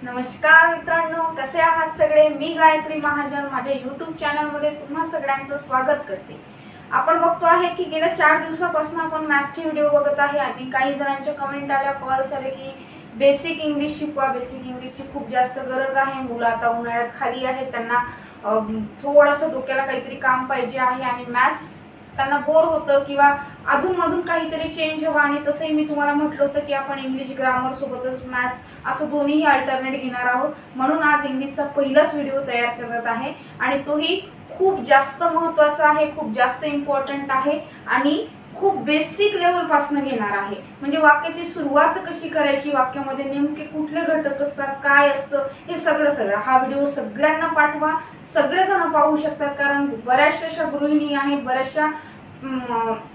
नमस्कार मित्रांनो, कसे आहात सगळे। मी गायत्री महाजन माझ्या YouTube चॅनल मध्ये तुम्हा सगळ्यांचं स्वागत करते। आपण बघतो आहे की गेल्या 4 दिवसापासून आपण मॅथ्सचे व्हिडिओ बघत आहे आणि काही जणांच्या कमेंट आल्या, कॉल्स आले की बेसिक इंग्लिश शिकवा। बेसिक इंग्लिशची खूप जास्त गरज आहे। मुलं आता उन्हाळ्यात खाली आहेत, त्यांना थोडंसं डोक्याला काहीतरी काम पाहिजे आहे आणि मॅथ्स त्यांना बोर होतं किंवा अधूनमधून काहीतरी चेंज हवा। आणि तसंही मी तुम्हाला म्हटलं होतं की आपण इंग्लिश ग्रामर सोबतच मॅथ्स असं दोन्ही अल्टरनेट घेणार आहोत। म्हणून आज इंग्लिशचा पहिलाच व्हिडिओ तयार करत आहे आणि तोही खूप जास्त महत्त्वाचा आहे, खूप जास्त इम्पॉर्टंट आहे आणि खूप बेसिक लेवल पासून घेणार आहे। म्हणजे वाक्याची सुरुवात कशी करायची, वाक्यामध्ये नेमके कुठले घटक असतात, काय असतं, हे सगळं हा व्हिडिओ सगळ्यांना पाठवा। सगळेजण पाहू शकतात, कारण बऱ्याचशा अशा गृहिणी आहेत, बऱ्याचशा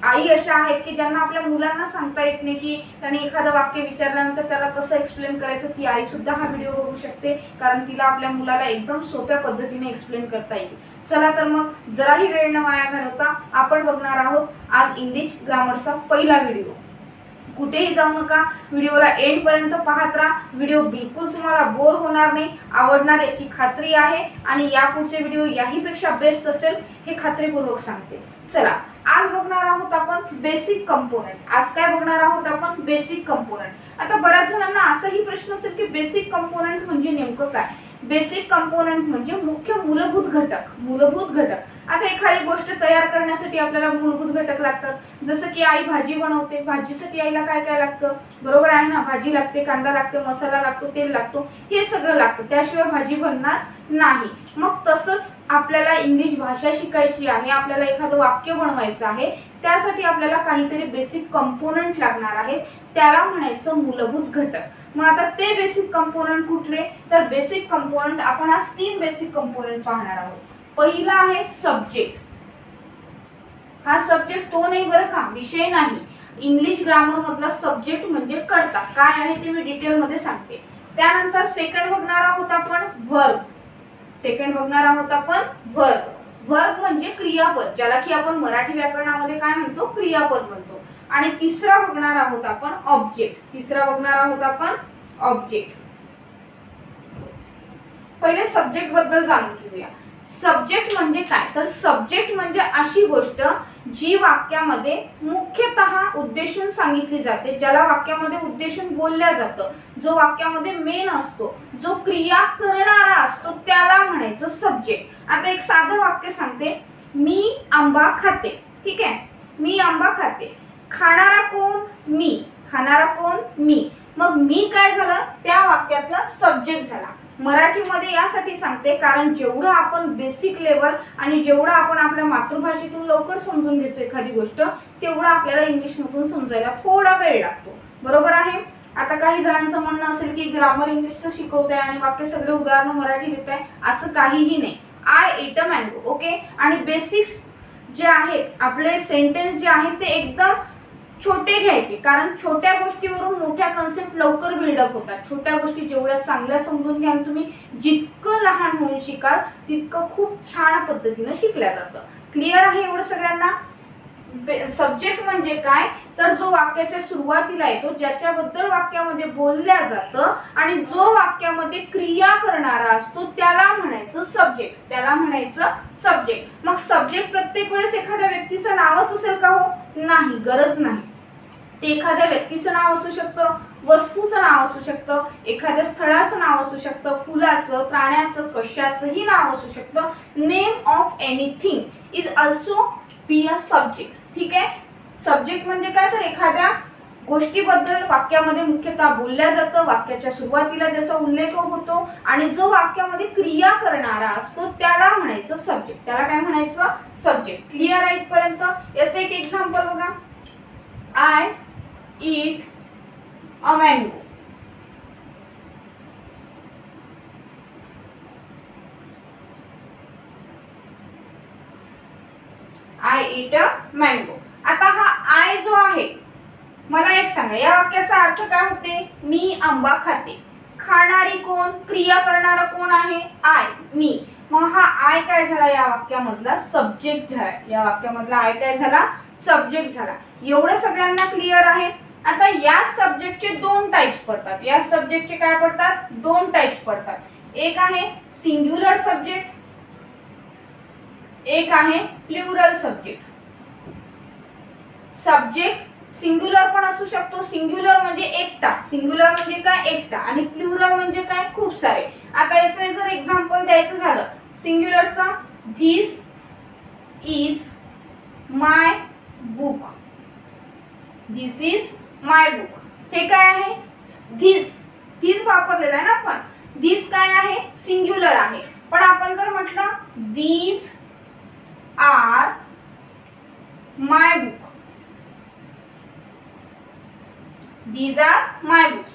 आई अशा आहेत की ज्यांना आपल्या मुलांना सांगता येत नाही की त्यांनी एखादं वाक्य विचारल्यानंतर त्याला कसं एक्सप्लेन करायचं। ती आई सुद्धा हा व्हिडिओ बघू शकते, कारण तिला आपल्या मुलाला एकदम सोप्या पद्धतीने एक्सप्लेन करता येईल। चला तर मग जराही वेळ न वाया घालवता आपण बघणार आहोत आज इंग्लिश ग्रामरचा पहिला व्हिडिओ। कुठेही जाऊ नका, व्हिडिओला एंड पर्यंत पाहत राहा। व्हिडिओ बिलकुल तुम्हाला बोर होणार नाही, आवडणार याची खात्री आहे आणि यापुढचे व्हिडिओ याहीपेक्षा बेस्ट असेल हे खात्रीपूर्वक सांगते। चला आज बघणार आहोत आपण बेसिक कंपोनेंट। आज काय बघणार आहोत आपण? Basic component. आता बऱ्याच जणांना असाही प्रश्न असेल की बेसिक कंपोनेंट म्हणजे नेमकं काय? बेसिक कंपोनेंट म्हणजे मुख्य मूलभूत घटक। मूलभूत घटक, आता एखादी गोष्ट तयार करण्यासाठी आपल्याला मूलभूत घटक लागतात। जसं की आई भाजी बनवते, भाजीसाठी आईला काय काय लागतं, बरोबर आहे ना? भाजी लागते, कांदा लागते, मसाला लागतो, तेल लागतो, हे सगळं लागतं, त्याशिवाय भाजी बनणार नाही। मग तसंच आपल्याला इंग्लिश भाषा शिकायची आहे, आपल्याला एखादं वाक्य बनवायचं आहे, त्यासाठी आपल्याला काहीतरी बेसिक कंपोनेंट लागणार आहेत, त्याला म्हणायचं मूलभूत घटक। मग आता ते बेसिक कंपोनेंट कुठले? तर बेसिक कंपोनेंट आपण आज 3 बेसिक कंपोनेंट पाहणार आहोत। पहिला आहे सब्जेक्ट। हा सब्जेक्ट तो नाही बरं का, विषय नाही। इंग्लिश ग्रामर मधला सब्जेक्ट म्हणजे कर्ता काय आहे ते मी डिटेल मध्ये सांगते। त्यानंतर सेकंड बघणार आहोत आपण वर्ब। सेकंड बघणार आहोत आपण वर्ब। वर्ब म्हणजे क्रियापद, ज्याला की आपण मराठी व्याकरणामध्ये काय म्हणतो? क्रियापद म्हणतो। आणि तिसरा बघणार आहोत आपण ऑब्जेक्ट। तिसरा बघणार आहोत आपण ऑब्जेक्ट। पहिले सब्जेक्ट बद्दल जाणून घेऊया। सब्जेक्ट म्हणजे काय? तर सब्जेक्ट म्हणजे अशी गोष्ट जी वाक्यामध्ये मुख्यतः उद्देशून सांगितली जाते, ज्याला वाक्यामध्ये उद्देशून बोलल्या जातं, जो वाक्यामध्ये मेन असतो, जो क्रिया करणारा असतो, त्याला म्हणायचं सब्जेक्ट। आता एक साधं वाक्य सांगते, मी आंबा खाते। ठीक आहे, मी आंबा खाते। खाणारा कोण? मी। खाणारा कोण? मी। मग मी काय झालं? त्या वाक्यातला सब्जेक्ट झाला। मराठीमध्ये यासाठी सांगते कारण जेवढं आपण बेसिक लेवल आणि जेवढं आपण आपल्या मातृभाषेतून लवकर समजून घेतो एखादी गोष्ट, तेवढं आपल्याला इंग्लिश मधून समजायला थोडा वेळ लागतो, बरोबर आहे? आता काही जणांचं म्हणणं असेल की ग्रामर इंग्लिशचं शिकवताय आणि वाक्य सगळे उदाहरणं मराठी देताय, असं काहीही नाही। I at a mango, okay. आणि बेसिक्स जे आहेत आपले सेंटेन्स जे आहेत ते एकदम छोटे घ्यायचे, कारण छोट्या गोष्टीवरून मोठ्या कन्सेप्ट लवकर बिल्डअप होतात। छोट्या गोष्टी जेवढ्या चांगल्या समजून घ्या तुम्ही, जितकं लहान होऊन शिकाल तितकं खूप छान पद्धतीने शिकल्या जातं। क्लिअर आहे एवढं सगळ्यांना? सब्जेक्ट म्हणजे काय? तर जो वाक्याच्या सुरुवातीला येतो, ज्याच्याबद्दल वाक्यामध्ये बोलल्या जातं आणि जो वाक्यामध्ये क्रिया करणारा असतो, त्याला म्हणायचं सब्जेक्ट। त्याला म्हणायचं सब्जेक्ट। मग सब्जेक्ट प्रत्येक वेळेस एखाद्या व्यक्तीचं नावच असेल का? हो नाही, गरज नाही। ते एखाद्या व्यक्तीचं नाव असू शकतं, वस्तूचं नाव असू शकतं, एखाद्या स्थळाचं नाव असू शकतं, फुलाचं, प्राण्याचं, कशाचंही नाव असू शकतं। Name of anything is also be a subject. ठीक आहे, सब्जेक्ट म्हणजे काय? तर एखाद्या गोष्टीबद्दल वाक्यामध्ये मुख्यतः बोलल्या जातं, वाक्याच्या सुरुवातीला ज्याचा उल्लेख होतो आणि जो वाक्यामध्ये क्रिया करणारा असतो, त्याला म्हणायचं सब्जेक्ट। त्याला काय म्हणायचं? सब्जेक्ट। क्लिअर आहे इथपर्यंत? याचं एक एक्झाम्पल बघा, I eat a mango. I eat a mango. आता हा आय जो आहे, मला एक सांगा, या वाक्याचा अर्थ काय होते? मी आंबा खाते। खाणारी कोण? क्रिया करणारा कोण आहे? आय, मी। मग हा आय काय झाला? या वाक्यामधला सब्जेक्ट झाला। या वाक्यामधला आय काय झाला? सब्जेक्ट झाला। एवढं सगळ्यांना क्लिअर आहे? आता या सब्जेक्टचे दोन टाइप्स पडतात. या सब्जेक्टचे काय पडतात? दोन टाइप्स पडतात. एक आहे सिंग्युलर सब्जेक्ट, एक आहे प्लुरल सब्जेक्ट. सब्जेक्ट सिंग्युलर पण असू शकतो. सिंग्युलर म्हणजे एकटा, सिंग्युलर म्हणजे काय? एकटा. आणि प्लुरल म्हणजे काय? खूप सारे. आता याचं जर एक्झाम्पल द्यायचं झालं सिंग्युलरचा, this is my book. This is my book. हे काय आहे? धिस. धिस वापरलेला आहे ना आपण. धिस काय आहे? सिंग्युलर आहे. पण आपण जर म्हटलं these are my book, these are my books.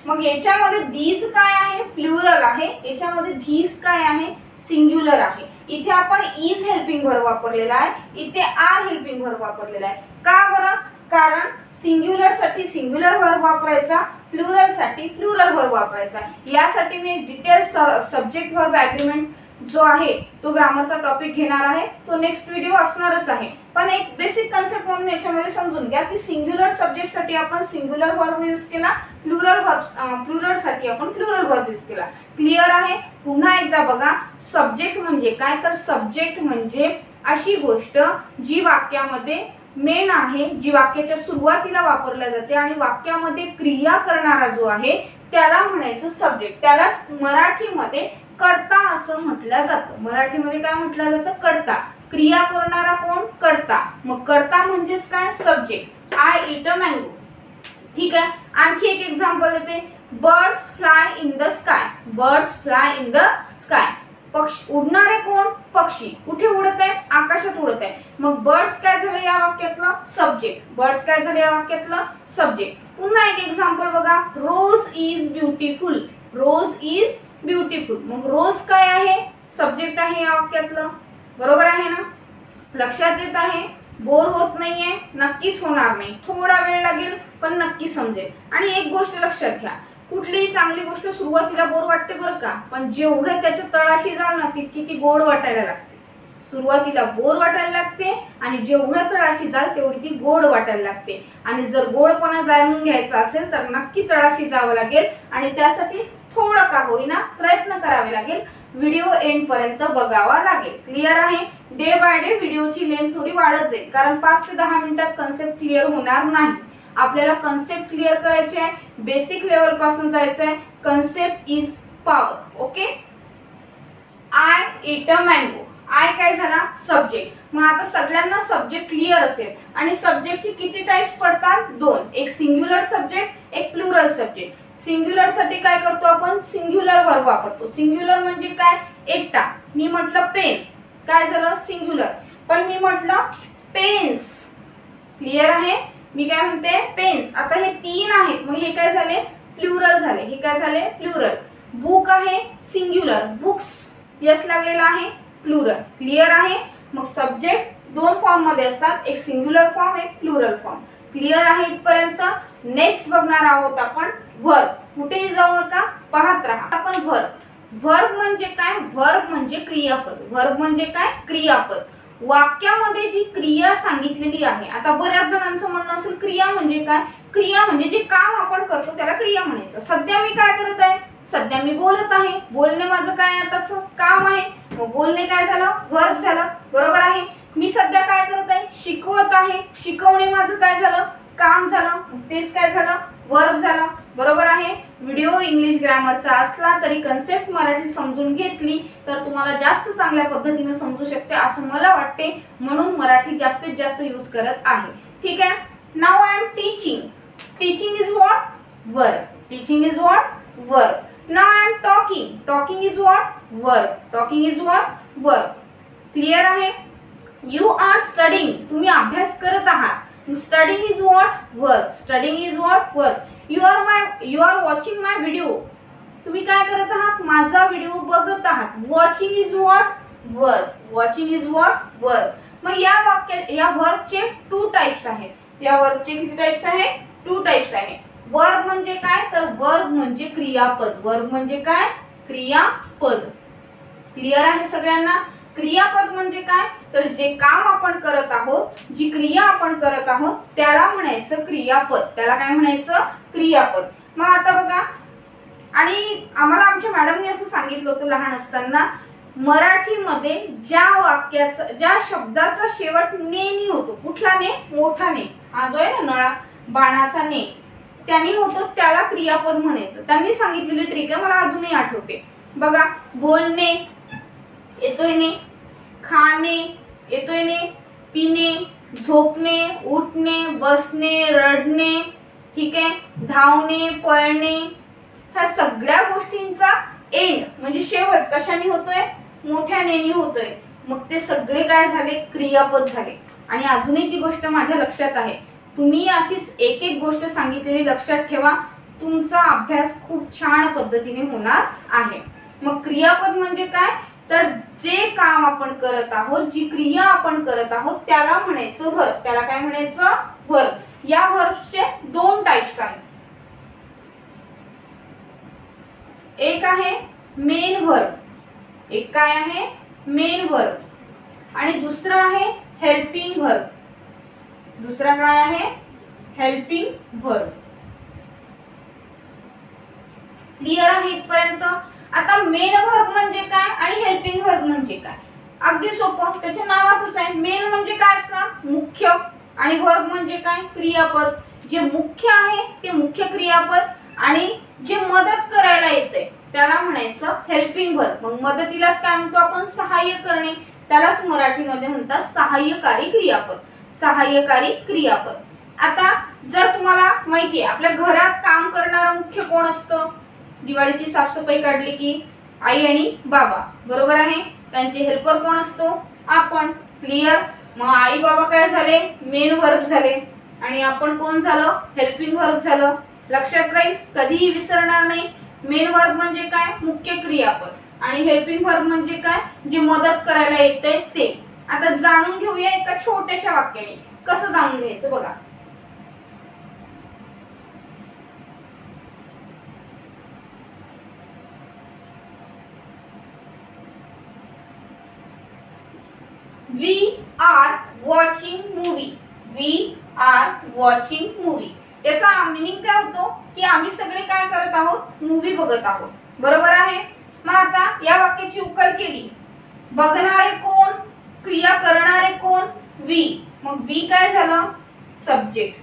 मग याच्यामध्ये दीज काय आहे? प्लुरल आहे. याच्यामध्ये धिस काय आहे? सिंग्युलर आहे. इथे आपण इज हेल्पिंग वर्ब वापरलेला आहे, इथे आर हेल्पिंग वर्ब वापरलेला आहे. का बरं? कारण सिंग्युलर साठी सिंग्युलर वर्ब वापरायचा, प्लुरल साठी प्लुरल वर्ब वापरायचा. यासाठी मी डिटेल सब्जेक्ट वर्ब ॲग्रीमेंट जो आहे तो ग्रामरचा टॉपिक घेणार आहे. तो नेक्स्ट व्हिडिओ असणारच आहे. पण एक बेसिक कन्सेप्ट म्हणून याच्यामध्ये समजून घ्या की सिंग्युलर सब्जेक्ट साठी आपण सिंग्युलर वर्ब यूज केला, प्लुरल साठी आपण प्लुरल वर्ब यूज केला. क्लिअर आहे? पुन्हा एकदा बघा, सब्जेक्ट म्हणजे काय? तर सब्जेक्ट म्हणजे अशी गोष्ट जी वाक्यामध्ये मेन आहे, जी वाक्याच्या सुरुवातीला वापरल्या जाते आणि वाक्यामध्ये क्रिया करणारा जो आहे त्याला म्हणायचं सब्जेक्ट. त्यालाच मराठीमध्ये कर्ता असं म्हटलं जातं. मराठीमध्ये काय म्हटलं जातं? कर्ता. क्रिया करणारा कोण? कर्ता. मग कर्ता म्हणजेच काय? Subject. I eat a mango. ठीक आहे. आणखी एक एक्झाम्पल देते. Birds fly in the sky. Birds fly in the sky. पक्षी. उडणारे कोण? पक्षी. कुठे उडत आहे? आकाशात उडत आहे. मग बर्ड्स काय झालं या वाक्यातलं? सब्जेक्ट. बर्ड्स काय झालं या वाक्यातलं? सब्जेक्ट. पुन्हा एक एक्झाम्पल बघा. Rose is beautiful. Rose is beautiful. मग रोज काय आहे? सब्जेक्ट आहे या वाक्यातलं. बरोबर आहे ना? लक्षात येत आहे? बोर होत नाहीये? नक्कीच होणार नाही. थोडा वेळ लागेल पण नक्की समजेल. आणि एक गोष्ट लक्षात घ्या, कुठलीही चांगली गोष्ट सुरुवातीला बोर वाटते बरं का, पण जेवढं त्याच्या तळाशी जाल ना तितकी ती गोड वाटायला लागते. सुरुवातीला बोर वाटायला लागते आणि जेवढं तळाशी जाल तेवढी ती गोड वाटायला लागते. आणि जर गोडपणा जाणून घ्यायचा असेल तर नक्की तळाशी जावं लागेल आणि त्यासाठी थोडं का होईना प्रयत्न करावे लागेल. व्हिडिओ एंड पर्यंत बघावा लागेल. क्लिअर आहे? डे बाय डे व्हिडिओची लेंथ थोडी वाढत जाईल, कारण 5 ते 10 मिनिटात कन्सेप्ट क्लिअर होणार नाही. आपल्याला कन्सेप्ट क्लिअर करायचे आहे, बेसिक लेवल पासून जायचं आहे. Concept is power. Okay. I eat a mango. I काय झाला? सब्जेक्ट. मग आता सगळ्यांना सब्जेक्ट क्लिअर असेल. आणि सब्जेक्टची किती टाइप्स पडतात? दोन. एक सिंग्युलर सब्जेक्ट, एक प्लुरल सब्जेक्ट. सिंग्युलर साठी काय करतो आपण? सिंग्युलर वर्ब वापरतो. सिंग्युलर म्हणजे काय? एकटा. मी म्हटलं पेन, काय झालं? सिंग्युलर. पण मी म्हटलं पेन्स. क्लिअर आहे? मी काय म्हणते? पेन्स. आता हे तीन आहेत, मग हे काय झाले? प्लुरल झाले. हे काय झाले? प्लुरल. बुक आहे सिंग्युलर, बुक्स यस लागलेला आहे प्लुरल. क्लिअर आहे? मग सब्जेक्ट दोन फॉर्म मध्ये असतात, एक सिंग्युलर फॉर्म, एक प्लुरल फॉर्म. क्लिअर आहे इथपर्यंत? नेक्स्ट बघणार आहोत आपण वर्ब. कुठेही जाऊ नका, पाहत राहा. आपण वर्ब. वर्ब म्हणजे काय? वर्ब म्हणजे क्रियापद. वर्ब म्हणजे काय? क्रियापद. वाक्यामध्ये जी क्रिया सांगितलेली आहे. आता बऱ्याच जणांचं म्हणणं असेल क्रिया म्हणजे काय? क्रिया म्हणजे जे काम आपण करतो त्याला क्रिया म्हणायचं. सध्या मी काय करत आहे? सध्या मी बोलत आहे. बोलणे माझं काय आताच काम आहे. मग बोलणे काय झालं? वर्ब झालं. बरोबर आहे? मी सध्या काय करत आहे? शिकवत आहे. शिकवणे माझं काय झालं? काम झालं. तेच काय झालं? वर्ब झालं. बरोबर आहे? व्हिडिओ इंग्लिश ग्रामरचा असला तरी कन्सेप्ट मराठी समजून घेतली तर तुम्हाला जास्त चांगल्या पद्धतीने समजू शकते असं मला वाटते, म्हणून मराठी जास्तीत जास्त यूज करत आहे. ठीक आहे. Now I am teaching. Teaching is what? Verb. Teaching is what? Verb. Now I am talking. Talking is what? Verb. Talking is what? Verb. Clear आहे? You are studying. तुम्ही अभ्यास करत आहात. Studying is what? Verb. Studying is what? Verb. You are watching my video. तुम्ही काय करत आहात? माझा व्हिडिओ बघत आहात. Watching is what? Verb. Watching is what? Verb. मग या वर्बचे 2 टाइप्स आहेत. या वर्बचे किती टाइप्स आहेत? 2 टाइप्स आहेत. वर्ब म्हणजे काय? तर वर्ब म्हणजे क्रियापद. वर्ब म्हणजे काय? क्रियापद. क्लिअर आहे सगळ्यांना? क्रियापद म्हणजे काय, तर जे काम आपण करत आहोत, जी क्रिया आपण करत आहोत त्याला म्हणायचं क्रियापद. त्याला काय म्हणायचं, क्रियापद. मग आता बघा, आणि आम्हाला आमच्या मॅडमने असं सांगितलं होतं लहान असताना, मराठीमध्ये ज्या वाक्याचा, ज्या शब्दाचा शेवट ने होतो, कुठला ने, मोठा ने, हा जो आहे ना नळा बाणाचा ने, त्याने होतो त्याला क्रियापद म्हणायचं. त्यांनी सांगितलेली ट्रिक आहे, मला अजूनही आठवते बघा. बोलणे येतोय ने, खाणे येतोय ने, पिणे, झोपणे, उठणे, बसणे, रडणे, ठीक आहे, धावणे, पळणे, ह्या सगळ्या गोष्टींचा एंड म्हणजे शेवट कशाने होतोय, मोठ्या नेनी होतोय. मग ते सगळे काय झाले, क्रियापद झाले. आणि अजूनही ती गोष्ट माझ्या लक्षात आहे. तुम्ही अशीच एक एक गोष्ट सांगितलेली लक्षात ठेवा, तुमचा अभ्यास खूप छान पद्धतीने होणार आहे. मग क्रियापद म्हणजे काय, तर जे काम आपण करत आहोत, जी क्रिया आपण करत आहोत त्याला म्हणायचं वर्ब. त्याला काय म्हणायचं, वर्ब. या वर्ब्सचे दोन टाइप्स आहेत. एक आहे मेन वर्ब, एक काय आहे, मेन वर्ब, आणि दुसरा आहे हेल्पिंग वर्ब. दुसरा काय आहे, हेल्पिंग वर्ब. क्लियर आहे इथपर्यंत. आता मेन वर्ब म्हणजे काय आणि हेल्पिंग वर्ब म्हणजे काय, अगदी सोपं, त्याच्या नावातच आहे. मेन म्हणजे काय असणार, मुख्य, आणि वर्ब म्हणजे काय, क्रियापद. जे मुख्य आहे ते मुख्य क्रियापद, आणि जे मदत करायला येते त्याला म्हणायचं हेल्पिंग वर्ब. मग मदतीलाच काय म्हणतो आपण, सहाय्य करणे, त्यालाच मराठीमध्ये म्हणतात सहाय्यकारी क्रियापद. सहाय्यकारी क्रियापद. आता जर तुम्हाला माहिती आहे, आपल्या घरात काम करणारा मुख्य कोण असतं, दिवाळीची साफसफाई काढली की आई आणि बाबा, बरोबर आहे. त्यांचे हेल्पर कोण असतो, आपण. क्लियर. मग आई बाबा काय झाले, मेन वर्ब झाले, आणि आपण कोण झालं, हेल्पिंग वर्ब झालं. लक्षात राहील, कधीही विसरणार नाही. मेन वर्ब म्हणजे काय, मुख्य क्रियापद, आणि हेल्पिंग वर्ब म्हणजे काय, जे मदत करायला येते ते. आता जाणून घेऊया एका छोट्याशा वाक्याने कसं जाणून घ्यायचं बघा. We are watching movie. We are watching movie. याचा मीनिंग काय होतो की आम्ही सगळे काय करत आहोत, मूवी बघत आहोत, बरोबर आहे. मग आता या वाक्याची उकल केली, बघणारे कोण, क्रिया करणारे कोण, वी. मग वी काय झालं, सब्जेक्ट.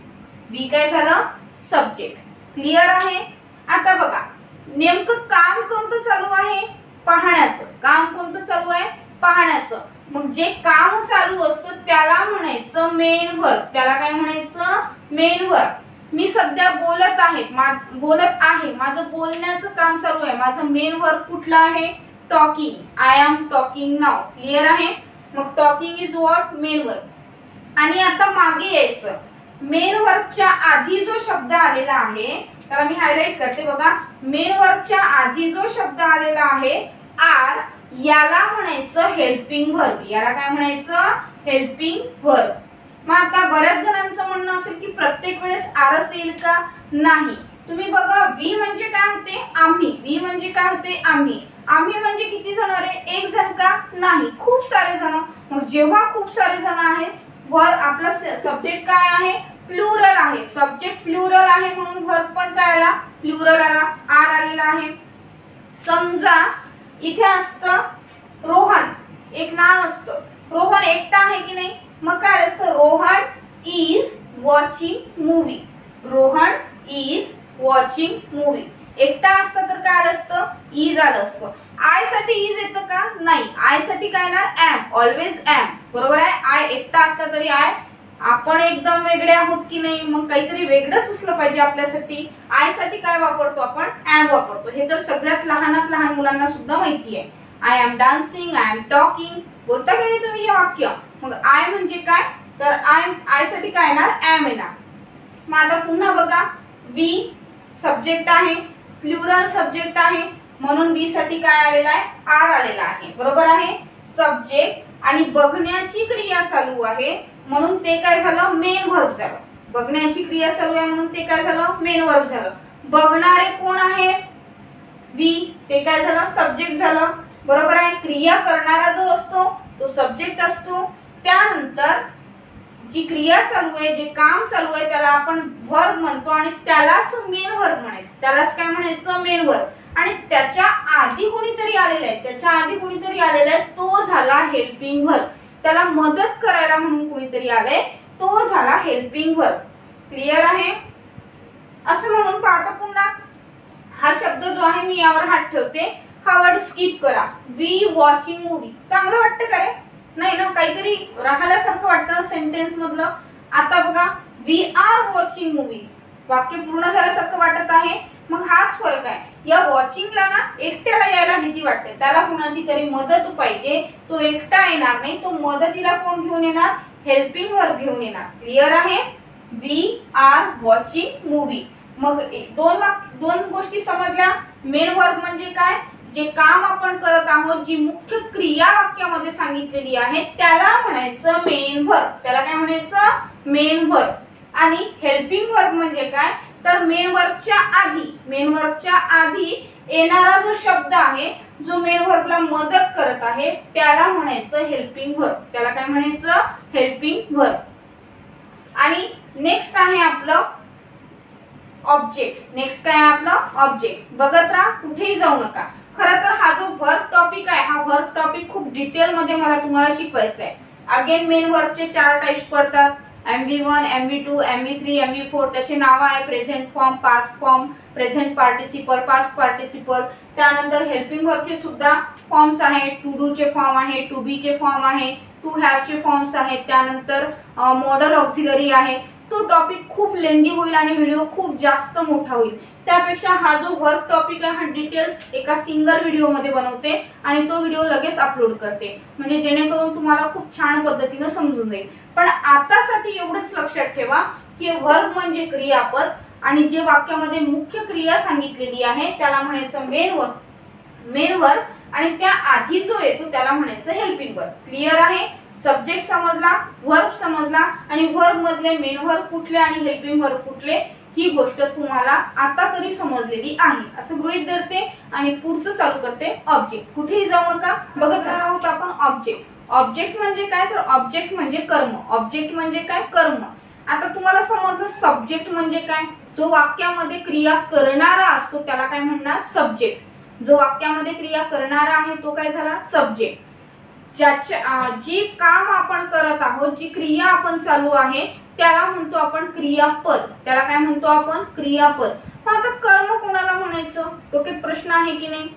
वी काय झालं, सब्जेक्ट. क्लियर आहे. आता बघा, नेमकं काम कोणतं चालू आहे, पाहण्याचं. काम कोणतं चालू आहे, पाहण्याचं. मग जे काम चालू असतं त्याला म्हणायचं मेन वर्ब. त्याला काय म्हणायचं, मेन वर्ब. मी सध्या बोलत आहे, माझं बोलण्याचं काम चालू आहे, माझं मेन वर्ब कुठलं आहे, talking. I am talking now. Clear आहे. मग talking is what, main verb. आणि आता मागे यायचं, मेन वर्बच्या आधी जो शब्द आलेला आहे त्याला मी हायलाइट करते बघा. मेन वर्बच्या आधी जो शब्द आलेला आहे आर, याला म्हणायचं हेल्पिंग वर्ब. याला काय म्हणायचं, हेल्पिंग वर्ब. मग आता बऱ्याच जणांचं म्हणणं असेल की प्रत्येक वेळेस आरच येईल का, नाही. तुम्ही बघा, वी म्हणजे काय होते, आम्ही. वी म्हणजे काय होते, आम्ही. आम्ही म्हणजे किती जण रे, एक जण का, नाही, खूप सारे जण. मग जेव्हा खूप सारे जण आहेत, वर्ब आपला सब्जेक्ट काय आहे, प्लुरल आहे. सब्जेक्ट प्लुरल आहे म्हणून वर्ब पण काय आला, प्लुरल आला, आर आलेला आहे. समजा इथे असतं रोहन, एक नाव असतं, रोहन एकटा आहे की नाही, मग काय असतं, Rohan is watching movie. Rohan is watching movie. एकटा असतं तर काय असतं, इज आलं असतं. आय साठी इज येतं का, नाही. आय साठी काय ना, एम. ऑलवेज एम, बरोबर आहे. आय एकटा असला तरी आय. आपण एकदम वेगळे आहोत की नाही, मग काहीतरी वेगळंच असलं पाहिजे आपल्यासाठी. आय साठी काय वापरतो आपण, एम वापरतो. हे तर सगळ्यात लहानात लहान मुलांना सुद्धा माहिती आहे. I am dancing, I am talking, बोलता की नाही तुम्ही हे वाक्य. मग आय म्हणजे काय, तर आय साठी काय येणार, एम येणार. मग आता पुन्हा बघा, वी सब्जेक्ट आहे, प्लुरल सब्जेक्ट आहे, म्हणून वी साठी काय आलेला आहे, आर आलेला आहे, बरोबर आहे. सब्जेक्ट आणि बघण्याची क्रिया चालू आहे म्हणून ते काय झालं, मेन वर्ब झालं. बघण्याची क्रिया चालू आहे म्हणून ते काय झालं, मेन वर्ब झालं. बघणारे कोण आहे, वी, ते काय झालं, सब्जेक्ट झालं, बरोबर आहे. क्रिया करणारा जो असतो तो सब्जेक्ट असतो। त्यानंतर जी क्रिया चालू आहे, जे काम चालू आहे त्याला आपण वर्ब म्हणतो आणि त्यालाच मेन वर्ब म्हणायचं, त्यालाच काय म्हणायचं, मेन वर्ब। आणि त्याच्या आधी कोणीतरी आलेलं आहे, त्याच्या आधी कोणीतरी आलेला आहे, तो झाला हेल्पिंग वर्ब। त्याला मदत करायला म्हणून कोणीतरी आले, तो झाला हेल्पिंग वर्ब। क्लियर आहे? असं म्हणून पाहता पुन्हा हा शब्द जो आहे मी यावर हात ठेवते, हा वर्ड स्किप करा। वी वॉचिंग मूवी चांगलं वाटतं का रे? नाही ना, काहीतरी राहिल्यासारखं वाटतं सेंटेन्स मधलं। आता बघा, वी आर वॉचिंग मूवी, वाक्य पूर्ण झाल्यासारखं वाटत आहे। मग हाच फरक आहे। या वॉचिंगला ना एकट्याला यायला भीती वाटते, त्याला कुणाची तरी मदत पाहिजे, तो एकटा येणार नाही, तो मदतीला कोण घेऊन येणार, हेल्पिंग वर्ब घेऊन येणार। क्लियर आहे? We are watching movie. मग दोन गोष्टी समजल्या। मेन वर्ब म्हणजे काय, जे काम आपण करत आहोत, जी मुख्य क्रिया वाक्यामध्ये सांगितलेली आहे त्याला म्हणायचं मेन वर्ब, त्याला काय म्हणायचं, मेन वर्ब। आणि हेल्पिंग वर्ब म्हणजे काय, तर मेन वर्बच्या आधी येणारा जो शब्द आहे, जो मेन वर्बला मदत करत आहे त्याला म्हणायचं हेल्पिंग वर्ब, त्याला काय म्हणायचं, हेल्पिंग वर्ब। आणि नेक्स्ट आहे आपलं ऑब्जेक्ट। नेक्स्ट काय आपलं ऑब्जेक्ट। बघत राहा, कुठेही जाऊ नका। खरं तर हा जो वर्ब टॉपिक आहे, हा वर्ब टॉपिक खूप डिटेल मध्ये मला तुम्हाला शिकवायचा आहे। अगेन मेन वर्बचे 4 टाइप्स पडतात, MV1, MV2, MV3, MV4। त्याचे नाव आहे present form, past form, present participle, past participle. त्यानंतर हेल्पिंग वर्बचे सुद्धा फॉर्म्स आहेत, टू डू चे फॉर्म आहे, टू बी चे फॉर्म आहे, टू हॅव चे फॉर्म्स आहेत, त्यानंतर मॉडल ऑक्सिलरी आहे। तो टॉपिक खूप लेंदी होईल आणि व्हिडिओ खूप जास्त मोठा होईल, त्यापेक्षा हा जो वर्ब टॉपिक आहे हा डिटेल्स एका सिंगल व्हिडिओ मध्ये बनवते आणि तो व्हिडिओ लगेच अपलोड करते, म्हणजे जेणेकरून तुम्हाला खूप छान पद्धतीने समजून जाईल। पण आतासाठी एवढंच लक्षात ठेवा की वर्ब म्हणजे क्रियापद आणि जे वाक्यामध्ये मुख्य क्रिया सांगितलेली आहे त्याला म्हणायचं मेन वर्ब आणि त्या आधी जो येतो त्याला म्हणायचं हेल्पिंग वर्ब। क्लियर आहे? सब्जेक्ट समजला, वर्ब समजला आणि वर्ब मधले मेन वर्ब कुठले आणि हेल्पिंग वर्ब कुठले, ही गोष्ट तुम्हाला आता तरी समजलेली आहे असं गृहीत धरते आणि पुढचं चालू करते ऑब्जेक्ट। कुठेही जाऊ नका, बघत आहोत आपण ऑब्जेक्ट। ऑब्जेक्ट म्हणजे काय, तर ऑब्जेक्ट म्हणजे कर्म। ऑब्जेक्ट म्हणजे काय, कर्म। आता तुम्हाला समजलं सब्जेक्ट म्हणजे काय, जो वाक्यामध्ये क्रिया करणारा असतो त्याला काय म्हणणार, सब्जेक्ट। जो वाक्यामध्ये क्रिया करणारा आहे तो काय झाला, सब्जेक्ट। जी काम आपण करत आहोत, जी क्रिया आपण चालू आहे त्याला म्हणतो आपण क्रियापद, त्याला काय म्हणतो आपण, क्रियापद। मग आता कर्म कोणाला म्हणायचं, डोक्यात प्रश्न आहे की नाही।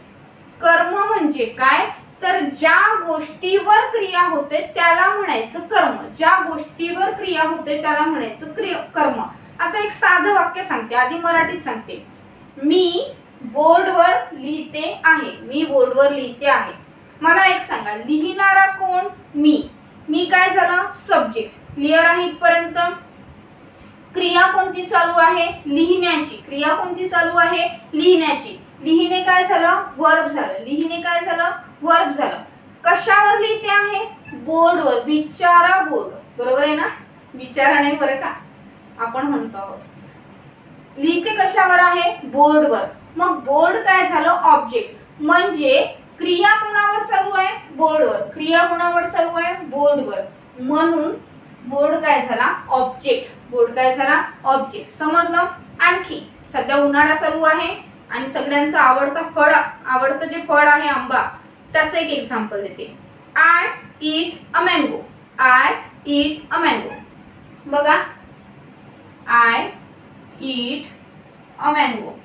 कर्म म्हणजे काय, तर ज्या गोष्टीवर क्रिया होते त्याला म्हणायचं कर्म, ज्या गोष्टीवर क्रिया होते त्याला म्हणायचं कर्म। आता एक साधं वाक्य सांगते, आधी मराठीत सांगते। मी बोर्डवर लिहिते आहे, मी बोर्डवर लिहिते आहे। मला एक सांगा, लिहिणारा कोण, मी काय झालं, सब्जेक्ट। क्लियर आहे इथपर्यंत? क्रिया कोणती चालू आहे, लिहिण्याची। क्रिया कोणती चालू आहे, लिहिण्याची। लिहिणे काय झालं, वर्ब झालं। लिहिणे काय झालं, वर्ब झालं। कशावर लिहिते आहे, बोर्डवर, बिचारा बोर्ड, बरोबर आहे ना, बिचारा नाही बरं का, आपण म्हणतो आहोत। लिहिते कशावर आहे, बोर्डवर। मग बोर्ड काय झालं, ऑब्जेक्ट। म्हणजे क्रिया कोणावर चालू आहे, बोर्डवर। क्रिया कोणावर चालू आहे, बोर्डवर, म्हणून बोर्ड काय झाला, ऑब्जेक्ट। बोर्ड काय झाला, ऑब्जेक्ट। समजलं? आणखी सध्या उन्हाळा चालू आहे आणि सगळ्यांचं आवडतं जे फळ आहे आंबा, त्याचं एक एक्झाम्पल देते। I eat a mango, I eat a mango. बघा, I eat a mango.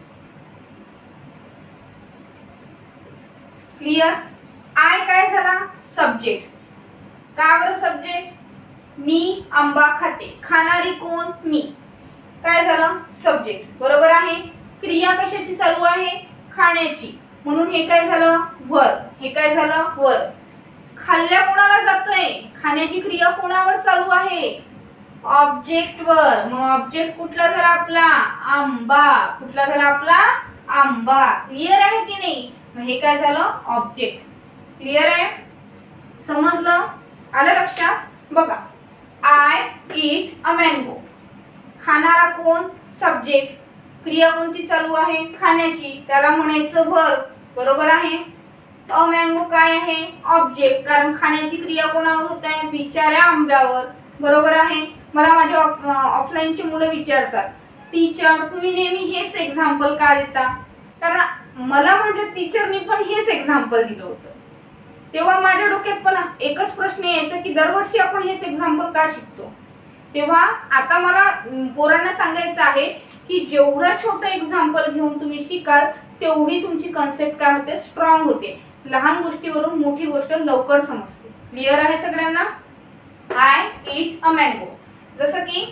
Clear? I काय झाला, सब्जेक्ट। का बरं सब्जेक्ट, मी आंबा खाते, खाणारी कोण, मी, काय झालं, सब्जेक्ट, बरोबर आहे। क्रिया कशाची चालू आहे, खाण्याची, म्हणून हे काय झालं, वर्ब। हे काय झालं, वर्ब। खाल्ल्या कोणाला जातंय, खाण्याची क्रिया कोणावर चालू आहे, ऑब्जेक्ट वर। मग ऑब्जेक्ट कुठला झाला आपला, आंबा। कुठला झाला आपला, आंबा। क्लियर आहे की नाही? मग हे काय झालं, ऑब्जेक्ट। क्लियर आहे, समजलं, आलं लक्षात? बघा, आय ईट अ मँगो, खाणारा कोण, सब्जेक्ट। क्रिया कोणती चालू आहे, खाण्याची, त्याला म्हणायचं वर्ब, बरोबर आहे। अ मँगो काय आहे? ऑब्जेक्ट, कारण खाण्याची क्रिया कोणावर होत आहे? बिचाऱ्या आंब्यावर. बरोबर आहे. मला माझ्या ऑफलाईनची मुलं विचारतात, टीचर तुम्ही नेहमी हेच एक्झाम्पल का देता? कारण मला माझ्या टीचरनी पण हेच एक्झाम्पल दिलं होतं. तेव्हा माझ्या डोक्यात पण एकच प्रश्न यायचा की दरवर्षी आपण हेच एक्झाम्पल का शिकतो? तेव्हा आता मला पोरांना सांगायचं आहे की जेवढं छोटं एक्झाम्पल घेऊन तुम्ही शिकाल तेवढी तुमची कन्सेप्ट काय होते? स्ट्रॉंग होते. लहान गोष्टीवरून मोठी गोष्ट लवकर समजते. क्लिअर आहे सगळ्यांना? I eat a mango. जसं की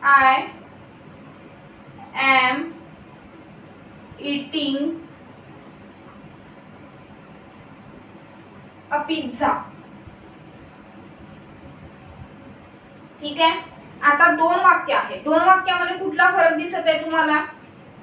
I am eating a pizza. ठीक आहे. आता दोन वाक्य आहेत. दोन वाक्यामध्ये कुठला फरक दिसत आहे तुम्हाला?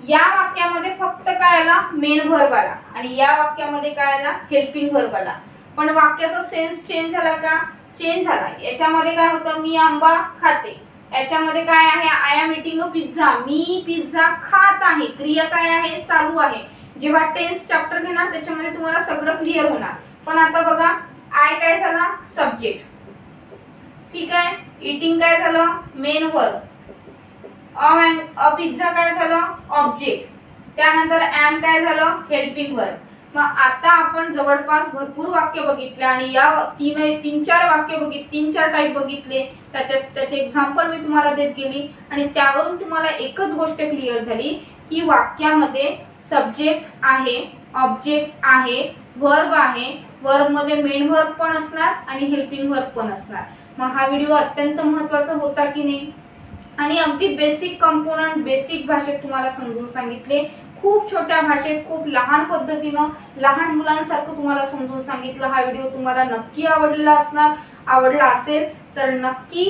या वाक्यामध्ये फक्त काय आला? मेन व्हर्ब आला आणि या वाक्यामध्ये काय आला? हेल्पिंग व्हर्ब आला. पण वाक्याचा सेन्स चेंज झाला का? चेंज झाला. याच्यामध्ये काय होतं? मी आंबा खाते. याच्यामध्ये काय आहे? I am eating a pizza. Me pizza खात आहे. क्रिया काय आहे? चालू आहे. जेव्हा टेन्स चॅप्टर घेणार त्याच्यामध्ये तुम्हाला सगळं क्लिअर होणार. पण आता बघा, आय काय झाला? सब्जेक्ट. ठीक आहे. इटिंग काय झालं? Main verb. अ पिझ्झा काय झालं? ऑब्जेक्ट. त्यानंतर एम काय झालं? Helping verb. मग आता आपण जवळपास भरपूर वाक्य बघितले आणि या तीन चार वाक्य तीन चार टाइप बघितले. त्याचे एक्झाम्पल मी तुम्हाला देत गेली आणि त्यावरून तुम्हाला एकच गोष्ट क्लिअर झाली की वाक्यामध्ये सब्जेक्ट आहे, ऑब्जेक्ट आहे, वर्ब आहे. वर्ब मध्ये मेन वर्ब पण असणार आणि हेल्पिंग वर्ब पण असणार. मग हा व्हिडिओ अत्यंत महत्त्वाचा होता की नाही? आणि अगदी बेसिक कंपोनंट बेसिक भाषेत तुम्हाला समजून सांगितले. खूप छोट्या भाषेत खूप लहान पद्धतीनं लहान मुलांसारखं तुम्हाला समजून सांगितलं. हा व्हिडिओ तुम्हाला नक्की आवडला असेल तर नक्की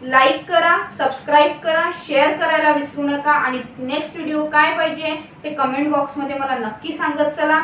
लाईक करा, सबस्क्राईब करा, शेअर करायला विसरू नका आणि नेक्स्ट व्हिडिओ काय पाहिजे ते कमेंट बॉक्समध्ये मला नक्की सांगत चला.